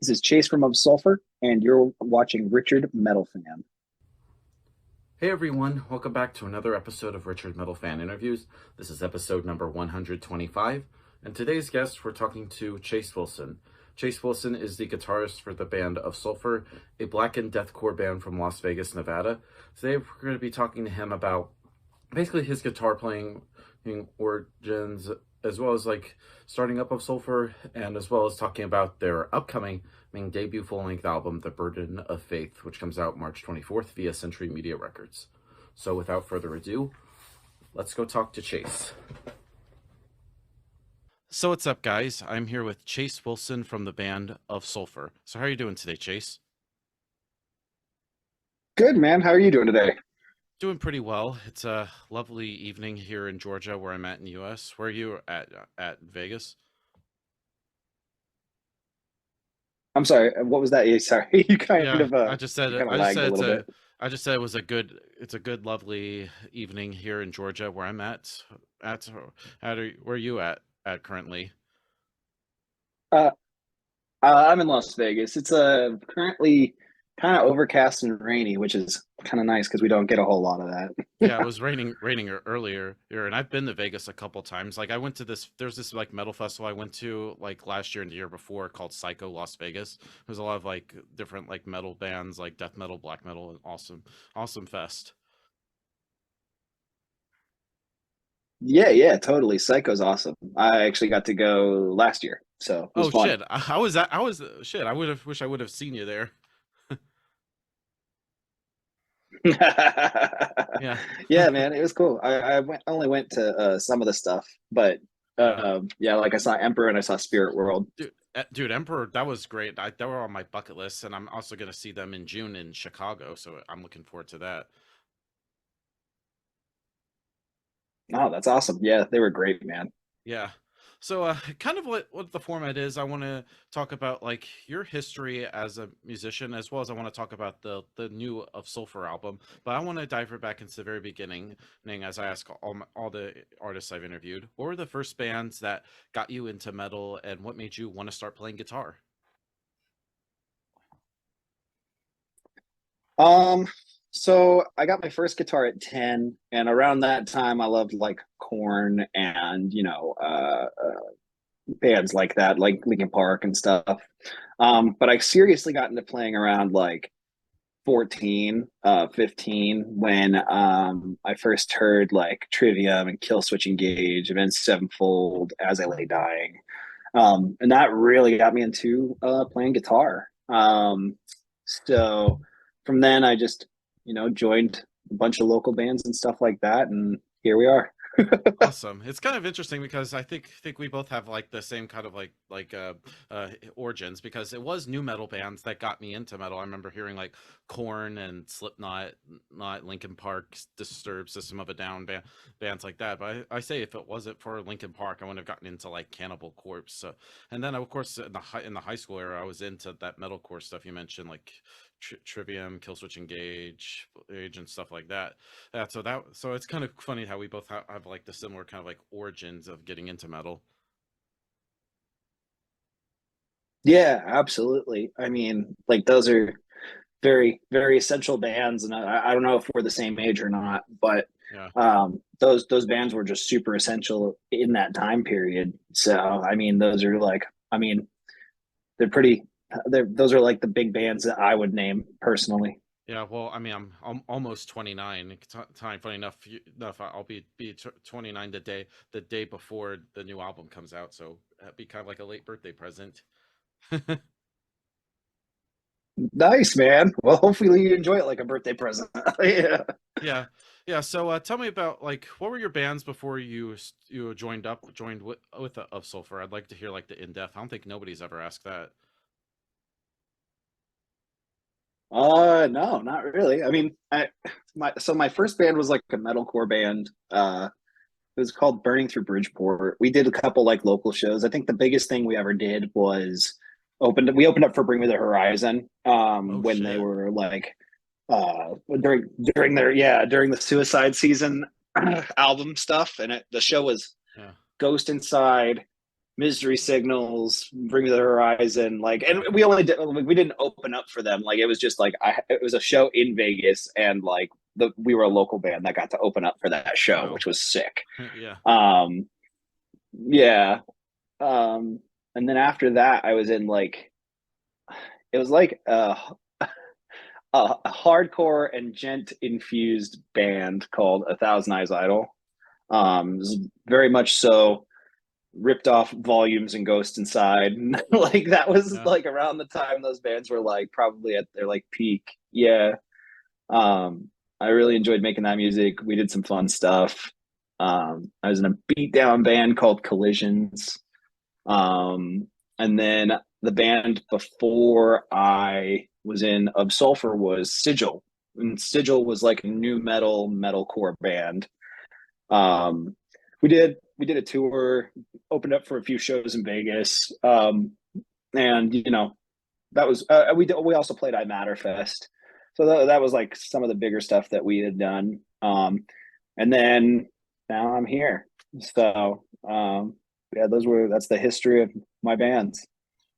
This is Chase from Of Sulfur, and you're watching RichardMetalFan. Hey everyone, welcome back to another episode of Richard Metal Fan Interviews. This is episode number 125, and today's guest, we're talking to Chase Wilson. Chase Wilson is the guitarist for the band Of Sulfur, a blackened deathcore band from Las Vegas, Nevada. Today we're going to be talking to him about basically his guitar playing origins, as well as like starting up Of Sulfur, and as well as talking about their upcoming debut full-length album, The Burden of Faith, which comes out March 24th via Century Media Records. So without further ado, let's go talk to Chase. So what's up, guys? I'm here with Chase Wilson from the band Of Sulfur. So how are you doing today, Chase? Good, man. How are you doing today? Doing pretty well. It's a lovely evening here in Georgia, where I'm at in the U.S. Where are you at Vegas? I'm sorry. What was that? Yeah, sorry, you kind Yeah, of I just said you kind of I just lagged a said little bit. I just said it's a good lovely evening here in Georgia, where I'm where are you at currently? Uh, I'm in Las Vegas. It's currently kind of overcast and rainy, which is kind of nice because we don't get a whole lot of Yeah, it that. was raining earlier here, and I've been to Vegas a couple times. Like I went to there's this like metal festival I went to like last year and the year before called Psycho Las Vegas. There's a lot of like different like metal bands, like death metal, black metal, and awesome fest. Yeah, yeah, totally. Psycho's awesome. I actually got to go last year, so it was Oh fun. shit, I was at I was shit. I would have wish I would have seen you there. Yeah. Yeah, man, it was cool. I only went to some of the stuff, but Yeah. yeah, like I saw Emperor and I saw Spirit World. Dude, Emperor, that was great. They were on my bucket list, and I'm also gonna see them in June in Chicago, so I'm looking forward to that. Oh, that's awesome. Yeah, they were great, man. Yeah. So, kind of what the format is, I want to talk about like your history as a musician, as well as I want to talk about the new Of Sulfur album. But I want to dive right back into the very beginning, as I ask all the artists I've interviewed, what were the first bands that got you into metal, and what made you want to start playing guitar? Um, so I got my first guitar at 10, and around that time I loved like Corn and bands like that, like Linkin Park and stuff. But I seriously got into playing around like 14, 15 when I first heard like Trivium and Killswitch Engage, Avenged Sevenfold, As I Lay Dying. And that really got me into playing guitar. So from then I just, joined a bunch of local bands and stuff like that, and here we are. Awesome. It's kind of interesting because I think we both have like the same kind of origins, because it was new metal bands that got me into metal. I remember hearing like Korn and Slipknot, not Linkin Park, Disturbed, System of a Down bands like that. But I say if it wasn't for Linkin Park, I wouldn't have gotten into like Cannibal Corpse. So, and then of course in the high school era, I was into that metalcore stuff you mentioned, like Trivium, Killswitch Engage, Age, and stuff like that. So it's kind of funny how we both have like the similar kind of like origins of getting into metal. Yeah, absolutely. I mean, like those are very, very essential bands, and I don't know if we're the same age or not, but Yeah. those bands were just super essential in that time period. So I mean, those are like, I mean, they're pretty. Those are like the big bands that I would name personally. Yeah, well, I mean, I'm almost 29. Time, funny enough, I'll be 29 the day before the new album comes out, so that'd be kind of like a late birthday present. Nice, man. Well, hopefully you enjoy it like a birthday present. Yeah. Yeah, yeah. So, tell me about like what were your bands before you joined with Of Sulfur? I'd like to hear like the in depth. I don't think nobody's ever asked that. No, not really. I mean, my first band was like a metalcore band. It was called Burning Through Bridgeport. We did a couple like local shows. I think the biggest thing we ever did was we opened up for Bring Me the Horizon Oh when they shit. were like during their yeah, during the Suicide Season album stuff, and the show was Yeah. Ghost Inside, Misery Signals, Bring Me the Horizon, like, and we only did, like, we didn't open up for them. Like, it was just like it was a show in Vegas, and like we were a local band that got to open up for that show, Wow. which was sick. Yeah. Yeah. Um, and then after that, I was in like it was like a hardcore and gent infused band called A Thousand Eyes Idol. It was very much so ripped off Volumes and Ghost Inside. Like that was Yeah. like around the time those bands were like probably at their like peak. Yeah. I really enjoyed making that music. We did some fun stuff. I was in a beatdown band called Collisions. And then the band before I was in of Sulfur was Sigil. And Sigil was like a new metalcore band. Um, we did a tour, opened up for a few shows in Vegas, and that was we also played I Matter Fest, so that was like some of the bigger stuff that we had done. And then now I'm here, so yeah, that's the history of my bands.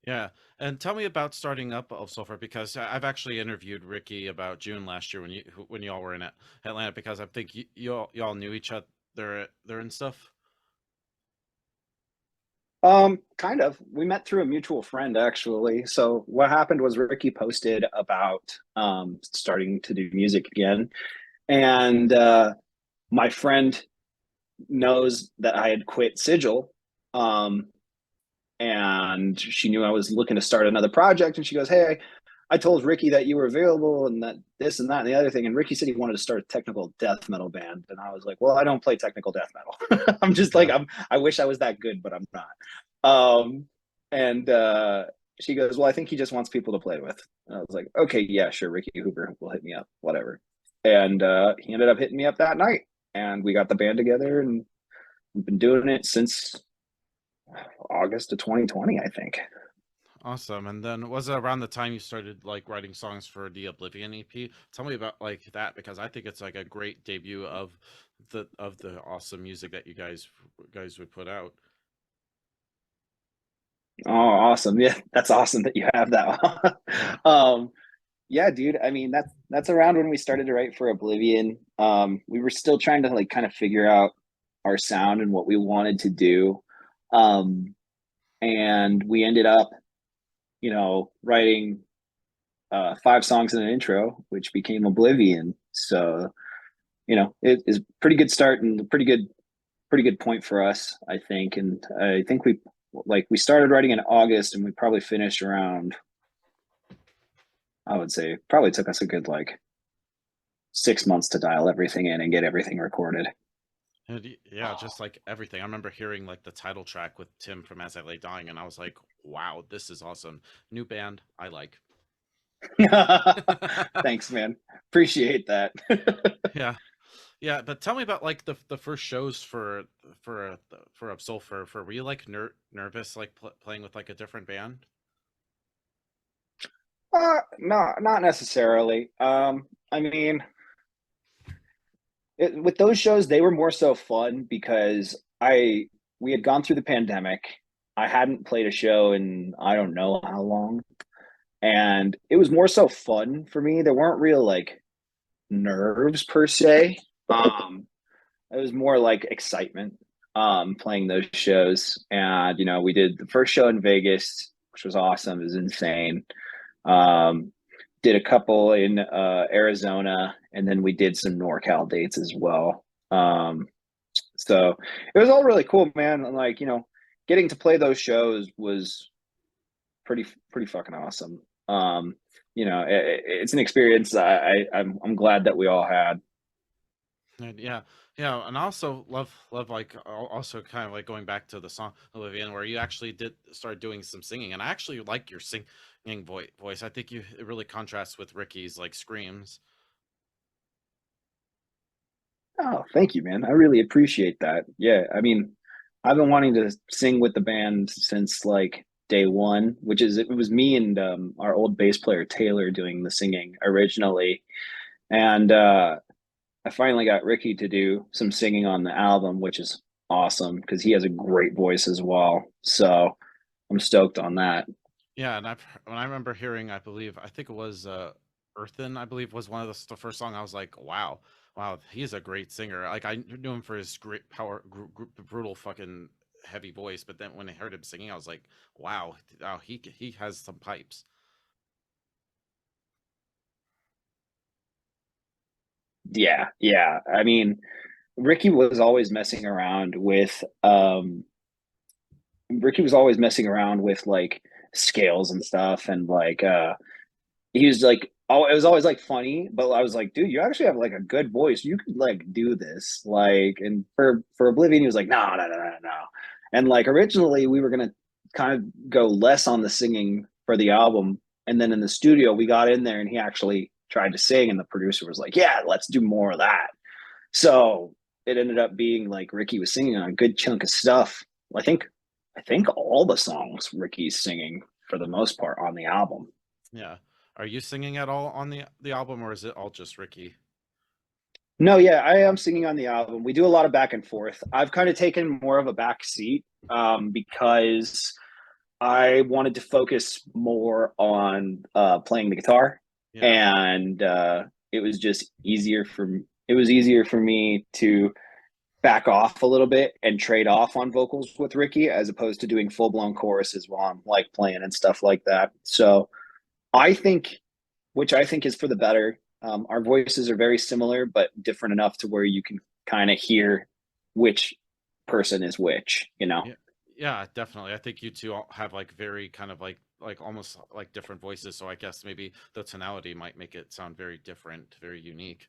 Yeah. And tell me about starting up of Sulfur, because I've actually interviewed Ricky about June last year when y'all were in Atlanta, because I think y'all knew each other there and stuff. Kind of. We met through a mutual friend, actually. So what happened was Ricky posted about starting to do music again, and my friend knows that I had quit Sigil, um, and she knew I was looking to start another project, and she goes, "Hey, I told Ricky that you were available, and that this and that and the other thing." And Ricky said he wanted to start a technical death metal band, and I was like, "Well, I don't play technical death metal. I'm just like Yeah. I wish I was that good, but I'm not." Um, and she goes, "Well, I think he just wants people to play with." And I was like, "Okay, yeah, sure. Ricky Hoover will hit me up, whatever." And he ended up hitting me up that night, and we got the band together, and we've been doing it since August of 2020, I think. Awesome. And then was it around the time you started like writing songs for the Oblivion EP? Tell me about like that, because I think it's like a great debut of the awesome music that you guys would put out. Oh, awesome! Yeah, that's awesome that you have that. Yeah. Yeah, dude. I mean, that's around when we started to write for Oblivion. We were still trying to like kind of figure out our sound and what we wanted to do. Um, and we ended up, writing 5 songs in an intro, which became Oblivion. So, it is a pretty good start and a pretty good point for us, I think. And I think we started writing in August and we probably finished around, I would say probably took us a good like 6 months to dial everything in and get everything recorded. And yeah, just like everything. I remember hearing like the title track with Tim from As I Lay Dying, and I was like, wow, this is awesome. New band, I like. Thanks, man. Appreciate that. Yeah. Yeah, but tell me about like the first shows for Absol for were you like nervous like playing with like a different band? No, not necessarily. I mean, with those shows, they were more so fun because we had gone through the pandemic. I hadn't played a show in I don't know how long, and it was more so fun for me. There weren't real like nerves per se. It was more like excitement playing those shows. And we did the first show in Vegas, which was awesome. It was insane. Um, did a couple in Arizona, and then we did some NorCal dates as well. So it was all really cool, man. And like, getting to play those shows was pretty fucking awesome. It's an experience I'm glad that we all had. And yeah, yeah, and I also love like also kind of like going back to the song Oblivion, where you actually did start doing some singing, and I actually like your singing voice. I think it really contrasts with Ricky's like screams. Oh, thank you, man. I really appreciate that. Yeah, I mean, I've been wanting to sing with the band since like day one, which is it was me and our old bass player Taylor doing the singing originally, and I finally got Ricky to do some singing on the album, which is awesome because he has a great voice as well. So I'm stoked on that. Yeah, and when I remember hearing, I think it was Earthen, I believe was one of the first song. I was like, wow, wow, he's a great singer. Like I knew him for his great power, brutal fucking heavy voice, but then when I heard him singing, I was like, wow, wow, he has some pipes. Yeah, yeah. I mean, Ricky was always messing around with Ricky was always messing around with like scales and stuff and like he was like oh it was always like funny, but I was like, dude, you actually have like a good voice. You could like do this. Like and for Oblivion, he was like, no, no, no, no, no. And like originally we were gonna kind of go less on the singing for the album. And then in the studio we got in there and he actually tried to sing and the producer was like, yeah, let's do more of that. So it ended up being like Ricky was singing on a good chunk of stuff. I think all the songs Ricky's singing for the most part on the album. Yeah, are you singing at all on the album, or is it all just Ricky? No, yeah, I am singing on the album. We do a lot of back and forth. I've kind of taken more of a back seat because I wanted to focus more on playing the guitar, Yeah, and it was easier for me to back off a little bit and trade off on vocals with Ricky as opposed to doing full blown choruses while I'm like playing and stuff like that. So I think, which I think is for the better. Our voices are very similar, but different enough to where you can kind of hear which person is which, you know? yeah, yeah, definitely. I think you two all have like very kind of like almost like different voices, so I guess maybe the tonality might make it sound very different, very unique.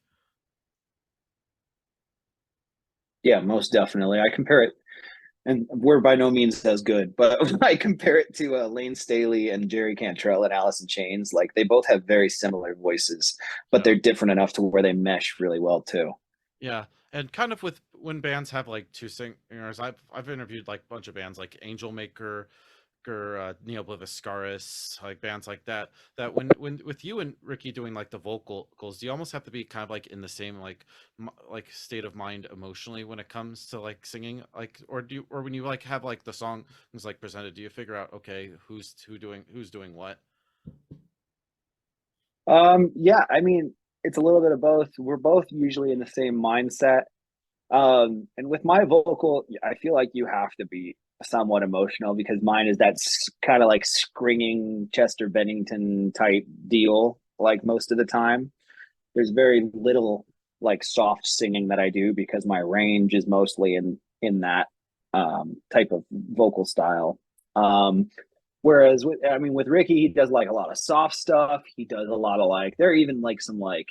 Yeah, most definitely. I compare it, and we're by no means as good, but I compare it to Lane Staley and Jerry Cantrell and Alice in Chains. Like they both have very similar voices, but Yeah. they're different enough to where they mesh really well too. Yeah, and kind of with when bands have like two singers, I've interviewed like a bunch of bands like Angel Maker, Neobliviscaris, like bands like that. That when with you and Ricky doing like the vocals, do you almost have to be kind of like in the same like state of mind emotionally when it comes to like singing, like or when you like have like the songs like presented, do you figure out okay who's doing what? Yeah, I mean, it's a little bit of both. We're both usually in the same mindset. And with my vocal, I feel like you have to be somewhat emotional because mine is that kind of like scringing Chester Bennington type deal, like most of the time. There's very little like soft singing that I do because my range is mostly in that type of vocal style. Whereas I mean, with Ricky, he does like a lot of soft stuff. He does a lot of like, there are even like some like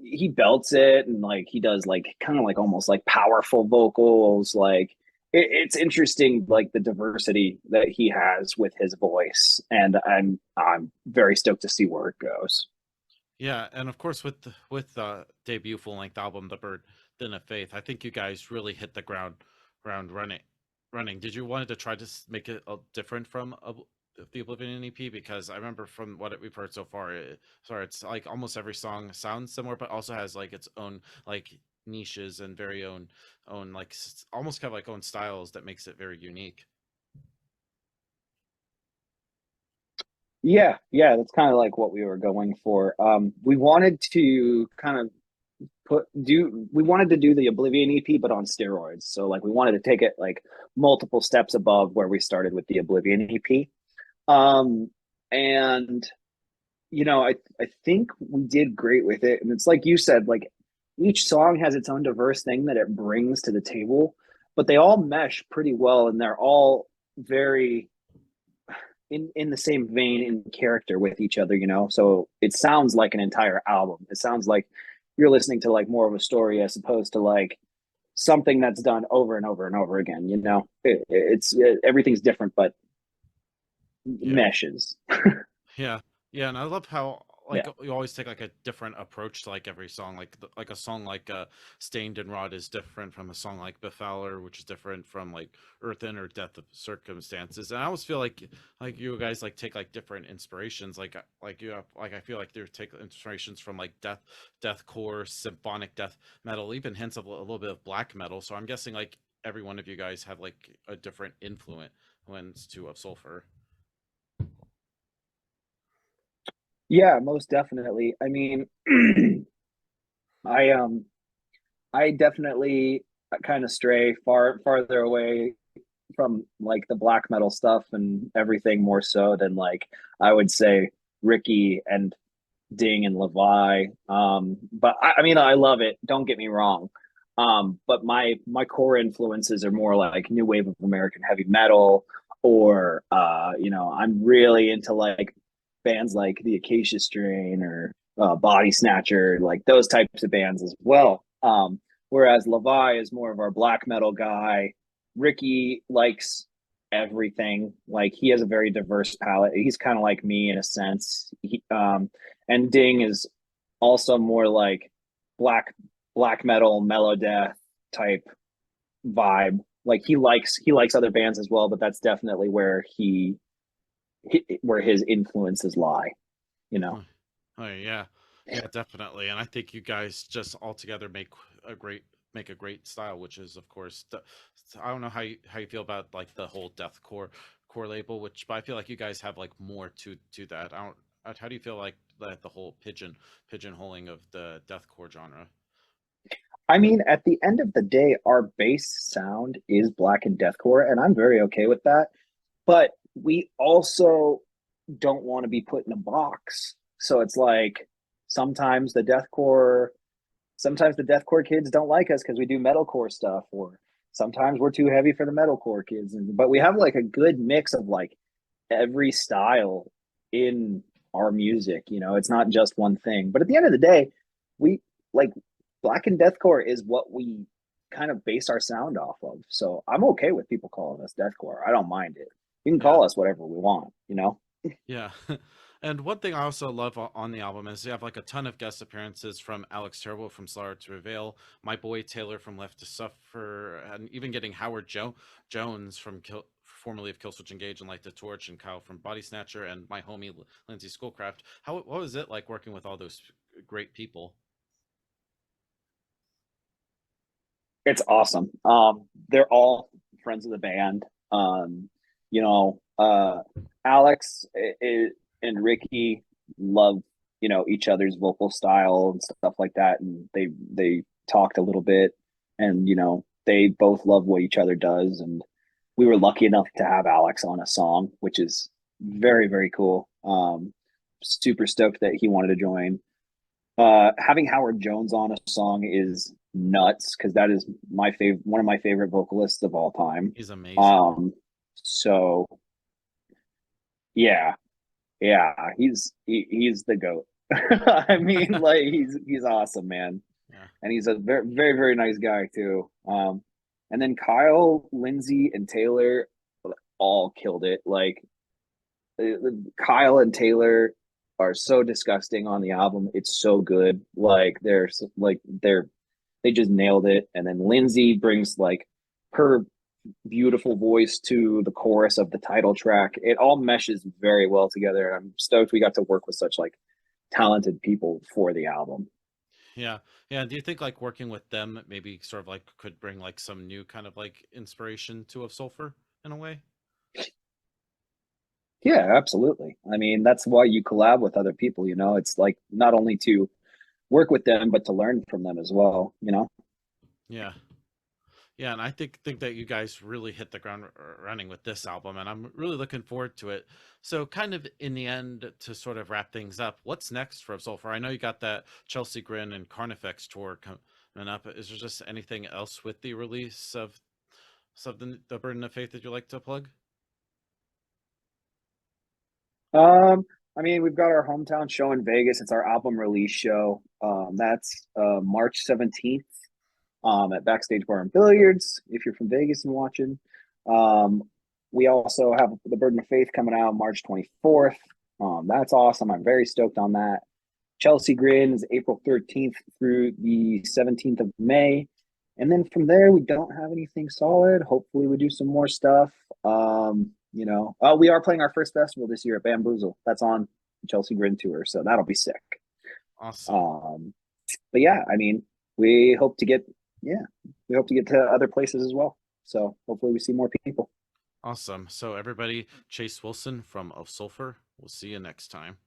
he belts it and like he does like kind of like almost like powerful vocals like it's interesting like the diversity that he has with his voice and I'm very stoked to see where it goes. Yeah, and of course with the debut full length album, The Bird Then of Faith, I think you guys really hit the ground running. Did you wanted to try to make it different from the Oblivion EP? Because I remember from what we've heard so far, it's like almost every song sounds similar, but also has like its own like niches and very own like almost kind of like own styles that makes it very unique. Yeah, that's kind of like what we were going for. We wanted to kind of we wanted to do the Oblivion EP but on steroids, so like we wanted to take it like multiple steps above where we started with the Oblivion EP. And I think we did great with it. And it's like you said, like each song has its own diverse thing that it brings to the table, but they all mesh pretty well and they're all very in the same vein in character with each other, you know. So it sounds like an entire album. It sounds like you're listening to like more of a story as opposed to like something that's done over and over and over again, you know. Everything's different but Yeah. meshes. Yeah, yeah, and I love how like Yeah. you always take like a different approach to like every song. Like a song like "Stained and Rot" is different from a song like "Befouler," which is different from like "Earthen" or "Death of Circumstances." And I always feel like you guys like take like different inspirations. Like you have like I feel like they take inspirations from like deathcore, symphonic death metal, even hints of a little bit of black metal. So I'm guessing like every one of you guys have like a different influence to of Sulfur. Yeah, most definitely. I mean, I I definitely kind of stray farther away from like the black metal stuff and everything more so than like I would say Ricky and Ding and Levi. But I mean, I love it. Don't get me wrong. But my core influences are more like new wave of American heavy metal, or I'm really into like bands like the Acacia Strain or Body Snatcher, like those types of bands as well. Whereas Levi is more of our black metal guy. Ricky likes everything. Like he has a very diverse palette. He's kind of like me in a sense. And Ding is also more like black black metal, mellow death type vibe. Like he likes other bands as well, but that's definitely where where his influences lie. You know. Oh, oh, yeah, yeah, definitely. And I think you guys just all together a great make a great style, which is of course I don't know how you feel about like the whole deathcore core label, which but I feel like you guys have like more to that. I don't. How do you feel like that the whole pigeonholing of the deathcore genre? I mean, at the end of the day, our base sound is black and deathcore, and I'm very okay with that. But we also don't want to be put in a box. So it's like sometimes the deathcore sometimes the deathcore kids don't like us because we do metalcore stuff, or sometimes we're too heavy for the metalcore kids. But we have like a good mix of like every style in our music. It's not just one thing. But at the end of the day, we like black and deathcore is what we kind of base our sound off of. So I'm okay with people calling us deathcore. I don't mind it. You can Yeah. call us whatever we want. Yeah. And one thing I also love on the album is you have like a ton of guest appearances from Alex Terrible from Slaughter to Reveal, my boy Taylor from Left to Suffer, and even getting Howard Jones from formerly of Killswitch Engage and Light the Torch, and Kyle from Body Snatcher, and my homie Lindsay Schoolcraft. What was it like working with all those great people? It's awesome. They're all friends of the band. You know, Alex and Ricky love each other's vocal style and stuff like that, and they talked a little bit, and they both love what each other does, and we were lucky enough to have Alex on a song, which is very very cool. Super stoked that he wanted to join. Having Howard Jones on a song is nuts because that is one of my favorite vocalists of all time. He's amazing. So yeah, yeah, he's the goat. I mean, like he's awesome, man, Yeah. and he's a very very very nice guy too. And then Kyle, Lindsay, and Taylor all killed it. Like Kyle and Taylor are so disgusting on the album. It's so good. Like they just nailed it. And then Lindsay brings like her beautiful voice to the chorus of the title track. It all meshes very well together. And I'm stoked we got to work with such like talented people for the album. Yeah. Yeah. Do you think like working with them maybe sort of like could bring like some new kind of like inspiration to of Sulfur in a way? Yeah, absolutely. I mean, that's why you collab with other people. It's like not only to work with them, but to learn from them as well. Yeah. Yeah, and I think that you guys really hit the ground running with this album, and I'm really looking forward to it. So, kind of in the end, to sort of wrap things up, what's next for Sulfur? I know you got that Chelsea Grin and Carnifex tour coming up. Is there just anything else with the release of the Burden of Faith that you like to plug? Um, I mean, we've got our hometown show in Vegas. It's our album release show. That's March 17th at Backstage Bar and Billiards, if you're from Vegas and watching. Um, we also have The Burden of Faith coming out March 24th. That's awesome. I'm very stoked on that. Chelsea Grin is April 13th through the 17th of May. And then from there, we don't have anything solid. Hopefully, we do some more stuff. We are playing our first festival this year at Bamboozle. That's on Chelsea Grin Tour, so that'll be sick. Awesome. Um, but yeah, I mean, we hope to get, yeah, we hope to get to other places as well. So hopefully we see more people. Awesome. So everybody, Chase Wilson from Of Sulfur. We'll see you next time.